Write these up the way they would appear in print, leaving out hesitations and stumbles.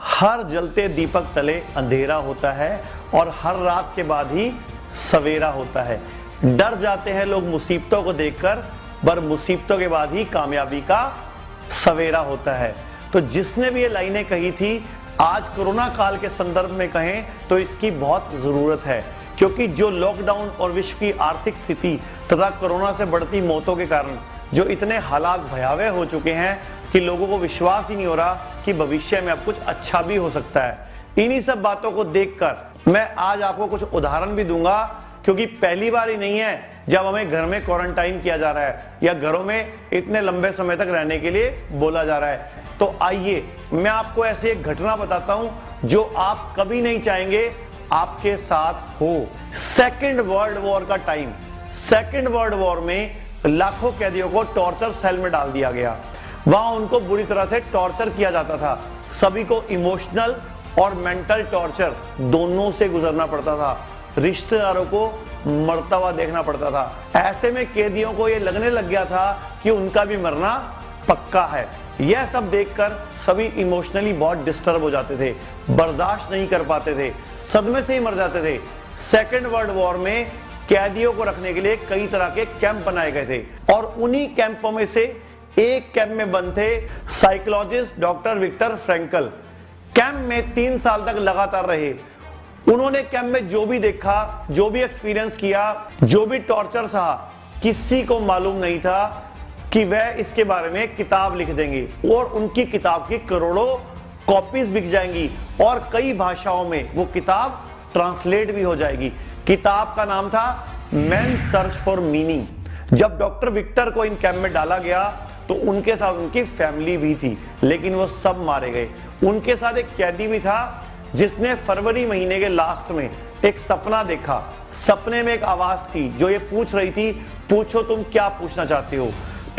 हर जलते दीपक तले अंधेरा होता है और हर रात के बाद ही सवेरा होता है। डर जाते हैं लोग मुसीबतों को देखकर, पर मुसीबतों के बाद ही कामयाबी का सवेरा होता है। तो जिसने भी ये लाइनें कही थी, आज कोरोना काल के संदर्भ में कहें तो इसकी बहुत जरूरत है, क्योंकि जो लॉकडाउन और विश्व की आर्थिक स्थिति तथा कोरोना से बढ़ती मौतों के कारण जो इतने हालात भयावह हो चुके हैं कि लोगों को विश्वास ही नहीं हो रहा कि भविष्य में अब कुछ अच्छा भी हो सकता है। इन्हीं सब बातों को देखकर मैं आज आपको कुछ उदाहरण भी दूंगा, क्योंकि पहली बार ही नहीं है जब हमें घर में क्वारंटाइन किया जा रहा है या घरों में इतने लंबे समय तक रहने के लिए बोला जा रहा है। तो आइए मैं आपको ऐसी एक घटना बताता हूं जो आप कभी नहीं चाहेंगे आपके साथ हो। सेकेंड वर्ल्ड वॉर का टाइम। सेकेंड वर्ल्ड वॉर में लाखों कैदियों को टॉर्चर सेल में डाल दिया गया। वहां उनको बुरी तरह से टॉर्चर किया जाता था। सभी को इमोशनल और मेंटल टॉर्चर दोनों से गुजरना पड़ता था। रिश्तेदारों को मरता हुआ देखना पड़ता था। ऐसे में कैदियों को यह लगने लग गया था कि उनका भी मरना पक्का है। यह सब देखकर सभी इमोशनली बहुत डिस्टर्ब हो जाते थे, बर्दाश्त नहीं कर पाते थे, सदमे से ही मर जाते थे। सेकेंड वर्ल्ड वॉर में कैदियों को रखने के लिए कई तरह के कैंप बनाए गए थे और उन्हीं कैंपों में से एक कैंप में बंद थे psychologist doctor Victor Frankl. Camp में 3 साल तक लगातार रहे। उन्होंने कैंप में जो भी देखा, जो भी एक्सपीरियंस किया, जो भी टॉर्चर सहा, किसी को मालूम नहीं था कि वह इसके बारे में किताब लिख देंगे और उनकी किताब की करोड़ों कॉपीज बिक जाएंगी और कई भाषाओं में वो किताब ट्रांसलेट भी हो जाएगी। किताब का नाम था मैन सर्च फॉर मीनिंग। जब डॉक्टर विक्टर को इन कैंप में डाला गया तो उनके साथ उनकी फैमिली भी थी, लेकिन वो सब मारे गए। उनके साथ एक कैदी भी था जिसने फरवरी महीने के लास्ट में एक सपना देखा। सपने में एक आवाज थी जो ये पूछ रही थी, पूछो तुम क्या पूछना चाहते हो।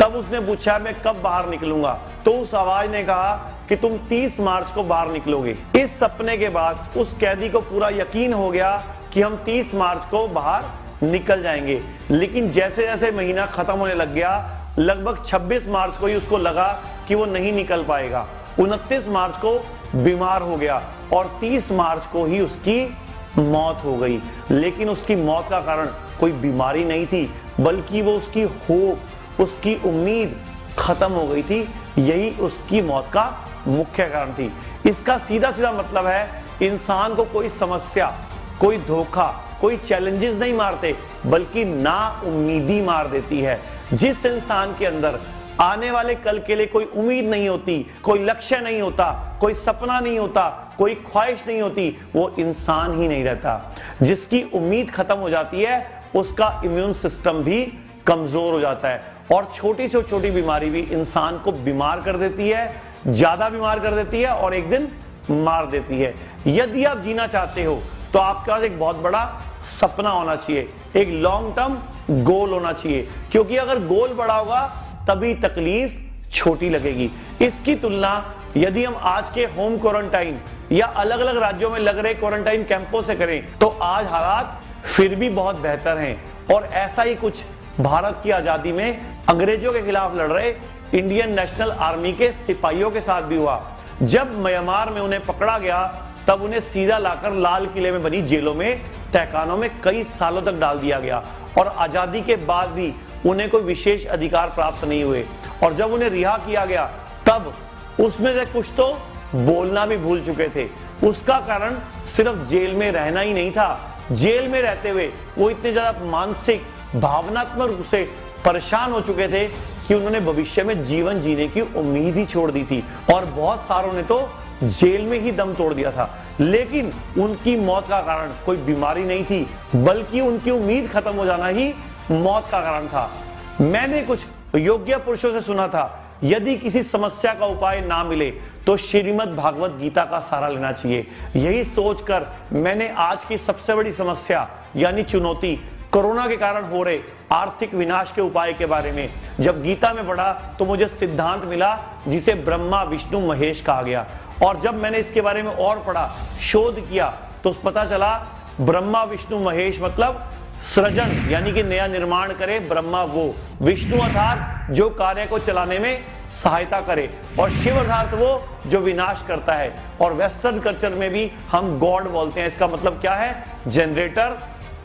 तब उसने पूछा मैं कब बाहर निकलूंगा, तो उस आवाज ने कहा कि तुम 30 मार्च को बाहर निकलोगे। इस सपने के बाद उस कैदी को पूरा यकीन हो गया कि हम 30 मार्च को बाहर निकल जाएंगे। लेकिन जैसे जैसे महीना खत्म होने लग गया, लगभग 26 मार्च को ही उसको लगा कि वो नहीं निकल पाएगा। 29 मार्च को बीमार हो गया और 30 मार्च को ही उसकी मौत हो गई। लेकिन उसकी मौत का कारण कोई बीमारी नहीं थी, बल्कि वो उसकी होप, उसकी उम्मीद खत्म हो गई थी। यही उसकी मौत का मुख्य कारण थी। इसका सीधा सीधा मतलब है, इंसान को कोई समस्या, कोई धोखा, कोई चैलेंजेस नहीं मारते, बल्कि ना उम्मीदी मार देती है। जिस इंसान के अंदर आने वाले कल के लिए कोई उम्मीद नहीं होती, कोई लक्ष्य नहीं होता, कोई सपना नहीं होता, कोई ख्वाहिश नहीं होती, वो इंसान ही नहीं रहता। जिसकी उम्मीद खत्म हो जाती है, उसका इम्यून सिस्टम भी कमजोर हो जाता है और छोटी से छोटी बीमारी भी इंसान को बीमार कर देती है, ज्यादा बीमार कर देती है और एक दिन मार देती है। यदि आप जीना चाहते हो तो आपके पास एक बहुत बड़ा सपना होना चाहिए, एक लॉन्ग टर्म गोल होना चाहिए, क्योंकि अगर गोल बड़ा होगा तभी तकलीफ छोटी लगेगी। इसकी तुलना यदि हम आज के होम क्वारंटाइन या अलग अलग राज्यों में लग रहे क्वारंटाइन कैंपों से करें तो आज हालात फिर भी बहुत बेहतर हैं। और ऐसा ही कुछ भारत की आजादी में अंग्रेजों के खिलाफ लड़ रहे इंडियन नेशनल आर्मी के सिपाहियों के साथ भी हुआ। जब म्यांमार में उन्हें पकड़ा गया तब उन्हें सीधा लाकर लाल किले में बनी जेलों में, तहखानों में कई सालों तक डाल दिया गया और आजादी के बाद भी उन्हें कोई विशेष अधिकार प्राप्त नहीं हुए। और जब उन्हें रिहा किया गया तब उसमें से कुछ तो बोलना भी भूल चुके थे। उसका कारण सिर्फ जेल में रहना ही नहीं था। जेल में रहते हुए वो इतने ज्यादा मानसिक, भावनात्मक रूप से परेशान हो चुके थे कि उन्होंने भविष्य में जीवन जीने की उम्मीद ही छोड़ दी थी और बहुत सारों ने तो जेल में ही दम तोड़ दिया था। लेकिन उनकी मौत का कारण कोई बीमारी नहीं थी, बल्कि उनकी उम्मीद खत्म हो जाना ही मौत का कारण था। मैंने कुछ योग्य पुरुषों से सुना था, यदि किसी समस्या का उपाय ना मिले तो श्रीमद् भागवत गीता का सहारा लेना चाहिए। यही सोचकर मैंने आज की सबसे बड़ी समस्या यानी चुनौती, कोरोना के कारण हो रहे आर्थिक विनाश के उपाय के बारे में जब गीता में पढ़ा तो मुझे सिद्धांत मिला जिसे ब्रह्मा विष्णु महेश कहा गया। और जब मैंने इसके बारे में और पढ़ा, शोध किया, तो पता चला ब्रह्मा विष्णु महेश मतलब सृजन यानी कि नया निर्माण करे ब्रह्मा वो, विष्णु अर्थात जो कार्य को चलाने में सहायता करे, और शिव अर्थात वो जो विनाश करता है। और वेस्टर्न कल्चर में भी हम गॉड बोलते हैं। इसका मतलब क्या है? जनरेटर,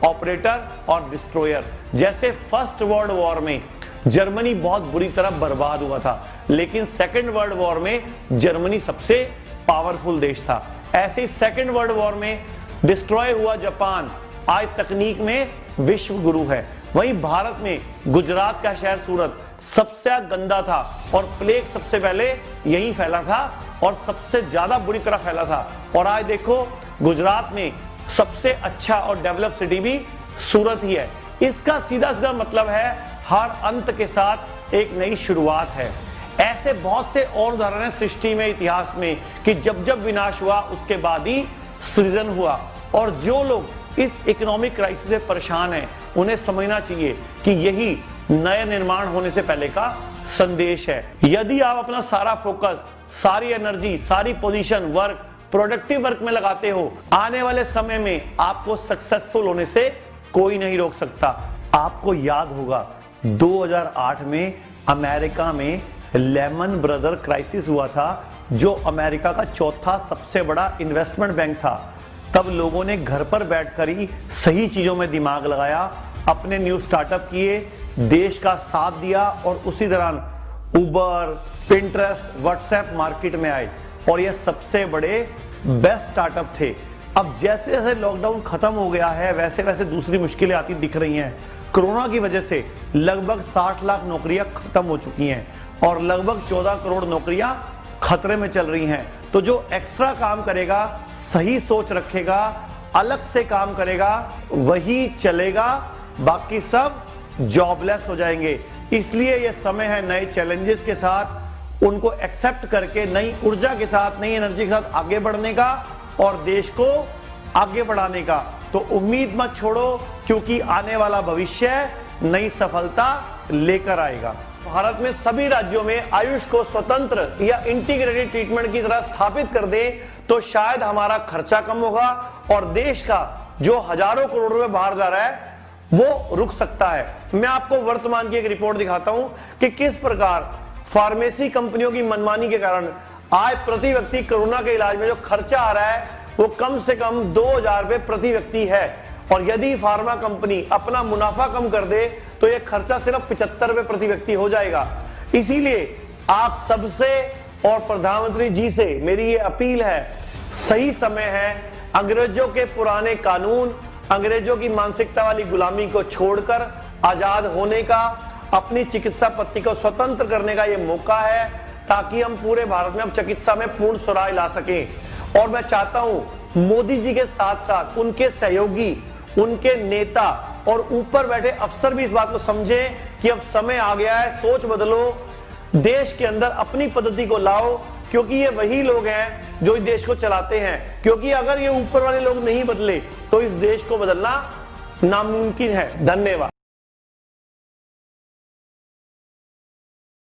ऑपरेटर और डिस्ट्रॉयर। जैसे फर्स्ट वर्ल्ड वॉर में जर्मनी बहुत बुरी तरह बर्बाद हुआ था, लेकिन सेकेंड वर्ल्ड वॉर में जर्मनी सबसे पावरफुल देश था। ऐसे ही सेकेंड वर्ल्ड वॉर में डिस्ट्रॉय हुआ जापान आज तकनीक में विश्व गुरु है। वहीं भारत में गुजरात का शहर सूरत सबसे गंदा था और प्लेग सबसे पहले यहीं फैला था और सबसे ज्यादा बुरी तरह फैला था। और आज देखो गुजरात में सबसे अच्छा और डेवलप सिटी भी सूरत ही है। इसका सीधा सीधा मतलब है हर अंत के साथ एक नई शुरुआत है। ऐसे बहुत से और उदाहरण हैं सृष्टि में, इतिहास में, कि जब जब विनाश हुआ उसके बाद ही सृजन हुआ। और जो लोग इस इकोनॉमिक क्राइसिस से परेशान हैं उन्हें समझना चाहिए कि यही नए निर्माण होने से पहले का संदेश है। यदि आप अपना सारा फोकस, सारी एनर्जी, सारी पोजीशन वर्क, प्रोडक्टिव वर्क में लगाते हो, आने वाले समय में आपको सक्सेसफुल होने से कोई नहीं रोक सकता। आपको याद होगा 2008 में अमेरिका में लेमन ब्रदर क्राइसिस हुआ था, जो अमेरिका का चौथा सबसे बड़ा इन्वेस्टमेंट बैंक था। तब लोगों ने घर पर बैठकर ही सही चीजों में दिमाग लगाया, अपने न्यू स्टार्टअप किए, देश का साथ दिया और उसी दौरान उबर, पिंटरेस्ट, व्हाट्सएप मार्केट में आए और ये सबसे बड़े बेस्ट स्टार्टअप थे। अब जैसे जैसे लॉकडाउन खत्म हो गया है वैसे वैसे दूसरी मुश्किलें आती दिख रही हैं। कोरोना की वजह से लगभग 60 लाख नौकरियां खत्म हो चुकी हैं और लगभग 14 करोड़ नौकरियां खतरे में चल रही हैं। तो जो एक्स्ट्रा काम करेगा, सही सोच रखेगा, अलग से काम करेगा, वही चलेगा, बाकी सब जॉबलेस हो जाएंगे। इसलिए यह समय है नए चैलेंजेस के साथ उनको एक्सेप्ट करके नई ऊर्जा के साथ, नई एनर्जी के साथ आगे बढ़ने का और देश को आगे बढ़ाने का। तो उम्मीद मत छोड़ो, क्योंकि आने वाला भविष्य नई सफलता लेकर आएगा। भारत में सभी राज्यों में आयुष को स्वतंत्र या इंटीग्रेटेड ट्रीटमेंट की तरह स्थापित कर दे तो शायद हमारा खर्चा कम होगा और देश का जो हजारों करोड़ रुपए बाहर जा रहा है वो रुक सकता है। मैं आपको वर्तमान की एक रिपोर्ट दिखाता हूं कि किस प्रकार फार्मेसी कंपनियों की मनमानी के कारण आज प्रति व्यक्ति कोरोना के इलाज में जो खर्चा आ रहा है वो कम से कम 2000 रुपए प्रति व्यक्ति है। और यदि फार्मा कंपनी अपना मुनाफा कम कर दे तो यह खर्चा सिर्फ 75 रुपए प्रति व्यक्ति हो जाएगा। इसीलिए आप सबसे और प्रधानमंत्री जी से मेरी ये अपील है, सही समय है अंग्रेजों के पुराने कानून, अंग्रेजों की मानसिकता वाली गुलामी को छोड़कर आजाद होने का, अपनी चिकित्सा पद्धति को स्वतंत्र करने का यह मौका है, ताकि हम पूरे भारत में अब चिकित्सा में पूर्ण सुधार ला सकें। और मैं चाहता हूं मोदी जी के साथ साथ उनके सहयोगी, उनके नेता और ऊपर बैठे अफसर भी इस बात को समझें कि अब समय आ गया है, सोच बदलो, देश के अंदर अपनी पद्धति को लाओ, क्योंकि ये वही लोग हैं जो इस देश को चलाते हैं। क्योंकि अगर ये ऊपर वाले लोग नहीं बदले तो इस देश को बदलना नामुमकिन है। धन्यवाद।